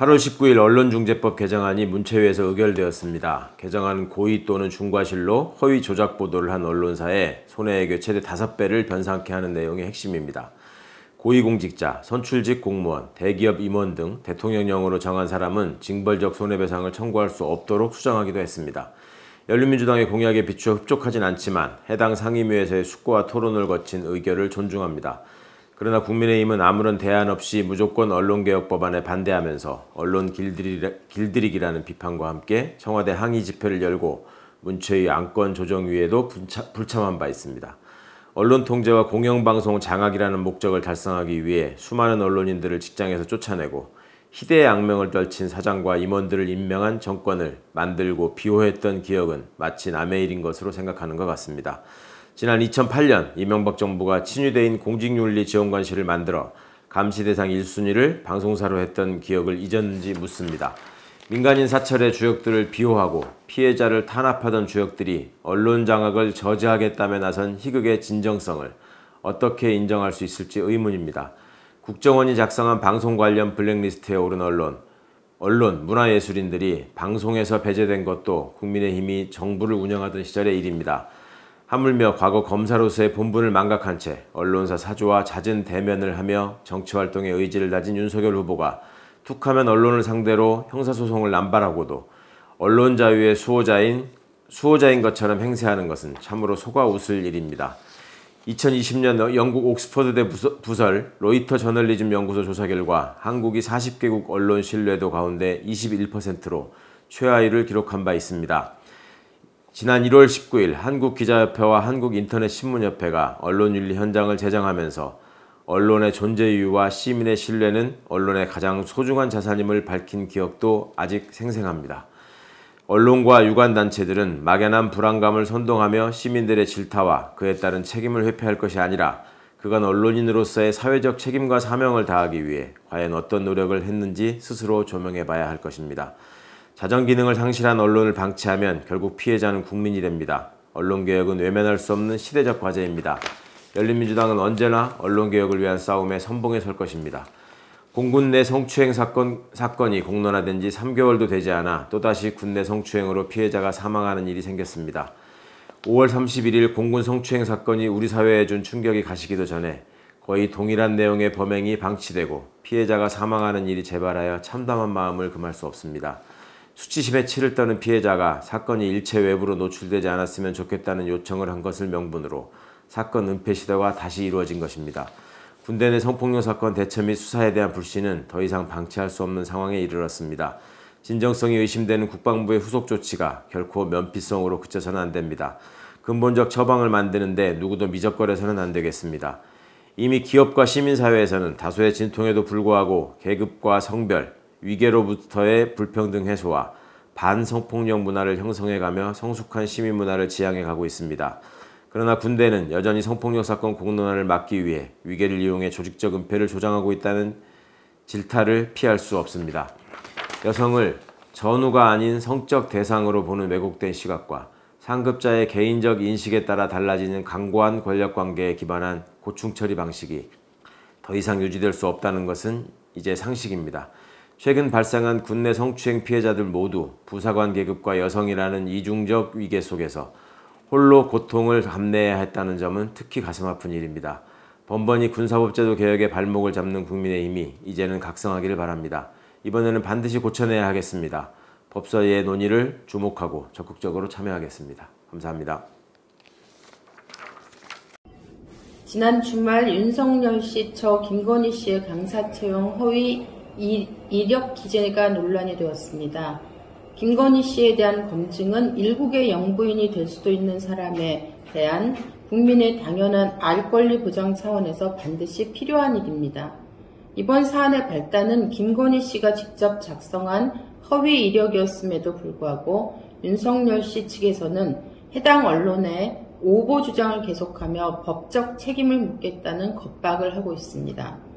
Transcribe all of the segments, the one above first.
8월 19일 언론중재법 개정안이 문체위에서 의결되었습니다. 개정안은 고의 또는 중과실로 허위 조작 보도를 한 언론사에 손해액의 최대 5배를 변상케 하는 내용의 핵심입니다. 고위공직자, 선출직 공무원, 대기업 임원 등 대통령령으로 정한 사람은 징벌적 손해배상을 청구할 수 없도록 수정하기도 했습니다. 열린민주당의 공약에 비추어 흡족하진 않지만 해당 상임위에서의 숙고와 토론을 거친 의결을 존중합니다. 그러나 국민의힘은 아무런 대안 없이 무조건 언론개혁법안에 반대하면서 언론 길들이기라는 비판과 함께 청와대 항의 집회를 열고 문체위 안건조정위에도 불참한 바 있습니다. 언론 통제와 공영방송 장악이라는 목적을 달성하기 위해 수많은 언론인들을 직장에서 쫓아내고 희대의 악명을 떨친 사장과 임원들을 임명한 정권을 만들고 비호했던 기억은 마치 남의 일인 것으로 생각하는 것 같습니다. 지난 2008년 이명박 정부가 친위대인 공직윤리지원관실을 만들어 감시 대상 1순위를 방송사로 했던 기억을 잊었는지 묻습니다. 민간인 사찰의 주역들을 비호하고 피해자를 탄압하던 주역들이 언론 장악을 저지하겠다며 나선 희극의 진정성을 어떻게 인정할 수 있을지 의문입니다. 국정원이 작성한 방송 관련 블랙리스트에 오른 언론, 문화예술인들이 방송에서 배제된 것도 국민의힘이 정부를 운영하던 시절의 일입니다. 하물며 과거 검사로서의 본분을 망각한 채 언론사 사조와 잦은 대면을 하며 정치활동의 의지를 다진 윤석열 후보가 툭하면 언론을 상대로 형사소송을 남발하고도 언론 자유의 수호자인 것처럼 행세하는 것은 참으로 속아 웃을 일입니다. 2020년 영국 옥스퍼드대 부설 로이터 저널리즘 연구소 조사 결과 한국이 40개국 언론 신뢰도 가운데 21%로 최하위를 기록한 바 있습니다. 지난 1월 19일 한국기자협회와 한국인터넷신문협회가 언론윤리 현장을 제정하면서 언론의 존재 이유와 시민의 신뢰는 언론의 가장 소중한 자산임을 밝힌 기억도 아직 생생합니다. 언론과 유관단체들은 막연한 불안감을 선동하며 시민들의 질타와 그에 따른 책임을 회피할 것이 아니라 그간 언론인으로서의 사회적 책임과 사명을 다하기 위해 과연 어떤 노력을 했는지 스스로 조명해봐야 할 것입니다. 자정 기능을 상실한 언론을 방치하면 결국 피해자는 국민이 됩니다. 언론개혁은 외면할 수 없는 시대적 과제입니다. 열린민주당은 언제나 언론개혁을 위한 싸움에 선봉에 설 것입니다. 공군 내 성추행 사건이 공론화된 지 3개월도 되지 않아 또다시 군내 성추행으로 피해자가 사망하는 일이 생겼습니다. 5월 31일 공군 성추행 사건이 우리 사회에 준 충격이 가시기도 전에 거의 동일한 내용의 범행이 방치되고 피해자가 사망하는 일이 재발하여 참담한 마음을 금할 수 없습니다. 수치심에 치를 떠는 피해자가 사건이 일체 외부로 노출되지 않았으면 좋겠다는 요청을 한 것을 명분으로 사건 은폐 시도가 다시 이루어진 것입니다. 군대 내 성폭력 사건 대처 및 수사에 대한 불신은 더 이상 방치할 수 없는 상황에 이르렀습니다. 진정성이 의심되는 국방부의 후속 조치가 결코 면피성으로 그쳐서는 안 됩니다. 근본적 처방을 만드는데 누구도 미적거려서는 안 되겠습니다. 이미 기업과 시민사회에서는 다소의 진통에도 불구하고 계급과 성별, 위계로부터의 불평등 해소와 반성폭력 문화를 형성해가며 성숙한 시민 문화를 지향해 가고 있습니다. 그러나 군대는 여전히 성폭력 사건 공론화를 막기 위해 위계를 이용해 조직적 은폐를 조장하고 있다는 질타를 피할 수 없습니다. 여성을 전우가 아닌 성적 대상으로 보는 왜곡된 시각과 상급자의 개인적 인식에 따라 달라지는 강고한 권력관계에 기반한 고충처리 방식이 더 이상 유지될 수 없다는 것은 이제 상식입니다. 최근 발생한 군내 성추행 피해자들 모두 부사관 계급과 여성이라는 이중적 위계 속에서 홀로 고통을 감내해야 했다는 점은 특히 가슴 아픈 일입니다. 번번이 군사법제도 개혁의 발목을 잡는 국민의힘이 이제는 각성하기를 바랍니다. 이번에는 반드시 고쳐내야 하겠습니다. 법사위의 논의를 주목하고 적극적으로 참여하겠습니다. 감사합니다. 지난 주말 윤석열 씨 처 김건희 씨의 강사 채용 허위 이력 기재가 논란이 되었습니다. 김건희 씨에 대한 검증은 일국의 영부인이 될 수도 있는 사람에 대한 국민의 당연한 알 권리 보장 차원에서 반드시 필요한 일입니다. 이번 사안의 발단은 김건희 씨가 직접 작성한 허위 이력이었음에도 불구하고 윤석열 씨 측에서는 해당 언론에 오보 주장을 계속하며 법적 책임을 묻겠다는 겁박을 하고 있습니다.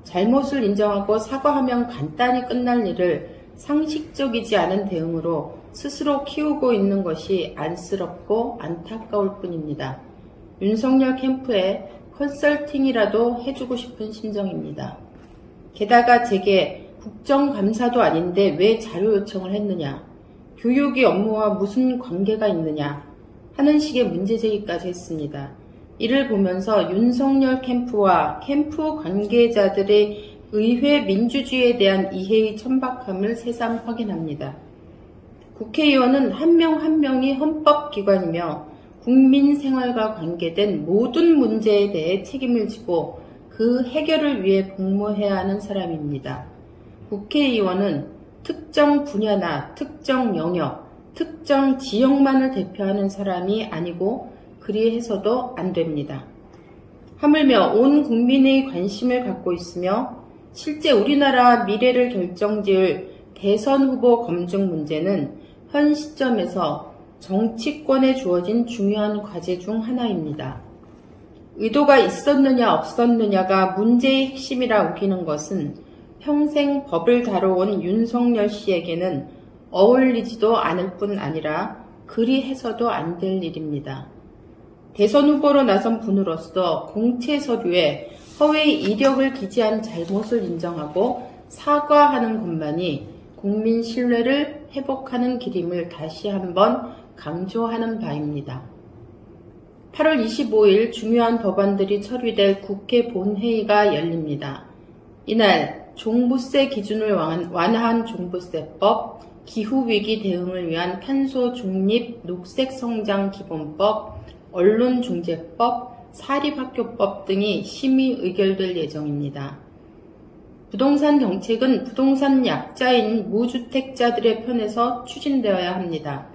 잘못을 인정하고 사과하면 간단히 끝날 일을 상식적이지 않은 대응으로 스스로 키우고 있는 것이 안쓰럽고 안타까울 뿐입니다. 윤석열 캠프에 컨설팅이라도 해주고 싶은 심정입니다. 게다가 제게 국정감사도 아닌데 왜 자료 요청을 했느냐, 교육의 업무와 무슨 관계가 있느냐 하는 식의 문제제기까지 했습니다. 이를 보면서 윤석열 캠프와 캠프 관계자들의 의회 민주주의에 대한 이해의 천박함을 새삼 확인합니다. 국회의원은 한 명 한 명이 헌법기관이며 국민 생활과 관계된 모든 문제에 대해 책임을 지고 그 해결을 위해 복무해야 하는 사람입니다. 국회의원은 특정 분야나 특정 영역, 특정 지역만을 대표하는 사람이 아니고 그리 해서도 안 됩니다. 하물며 온 국민의 관심을 갖고 있으며 실제 우리나라 미래를 결정지을 대선 후보 검증 문제는 현 시점에서 정치권에 주어진 중요한 과제 중 하나입니다. 의도가 있었느냐 없었느냐가 문제의 핵심이라 우기는 것은 평생 법을 다뤄온 윤석열 씨에게는 어울리지도 않을 뿐 아니라 그리 해서도 안 될 일입니다. 대선 후보로 나선 분으로서 공채 서류에 허위 이력을 기재한 잘못을 인정하고 사과하는 것만이 국민 신뢰를 회복하는 길임을 다시 한번 강조하는 바입니다. 8월 25일 중요한 법안들이 처리될 국회 본회의가 열립니다. 이날 종부세 기준을 완화한 종부세법, 기후위기 대응을 위한 탄소 중립 녹색성장 기본법, 언론중재법, 사립학교법 등이 심의 의결될 예정입니다. 부동산 정책은 부동산 약자인 무주택자들의 편에서 추진되어야 합니다.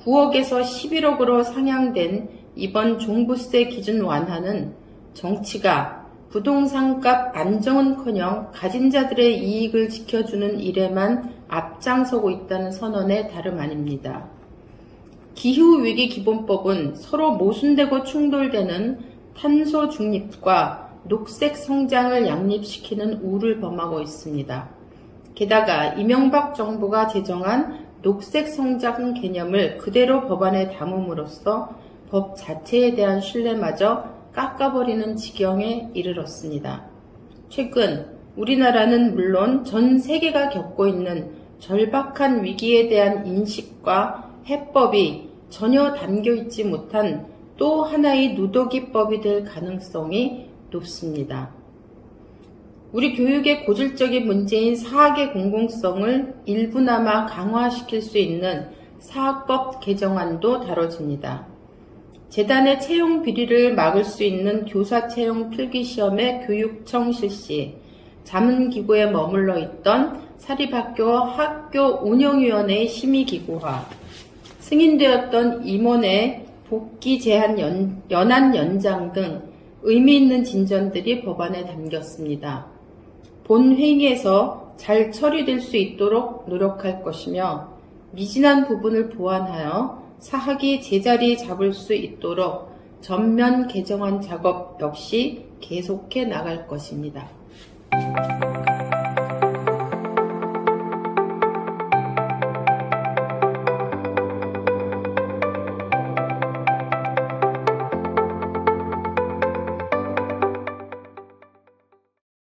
9억에서 11억으로 상향된 이번 종부세 기준 완화는 정치가 부동산값 안정은커녕 가진 자들의 이익을 지켜주는 일에만 앞장서고 있다는 선언에 다름 아닙니다. 기후위기 기본법은 서로 모순되고 충돌되는 탄소 중립과 녹색 성장을 양립시키는 우를 범하고 있습니다. 게다가 이명박 정부가 제정한 녹색 성장 개념을 그대로 법안에 담음으로써 법 자체에 대한 신뢰마저 깎아버리는 지경에 이르렀습니다. 최근 우리나라는 물론 전 세계가 겪고 있는 절박한 위기에 대한 인식과 해법이 전혀 담겨있지 못한 또 하나의 누더기법이 될 가능성이 높습니다. 우리 교육의 고질적인 문제인 사학의 공공성을 일부나마 강화시킬 수 있는 사학법 개정안도 다뤄집니다. 재단의 채용 비리를 막을 수 있는 교사 채용 필기시험의 교육청 실시, 자문기구에 머물러 있던 사립학교 학교 운영위원회의 심의기구화, 승인되었던 임원의 복귀 제한 연한 연장 등 의미 있는 진전들이 법안에 담겼습니다. 본 회의에서 잘 처리될 수 있도록 노력할 것이며 미진한 부분을 보완하여 사학이 제자리 잡을 수 있도록 전면 개정안 작업 역시 계속해 나갈 것입니다.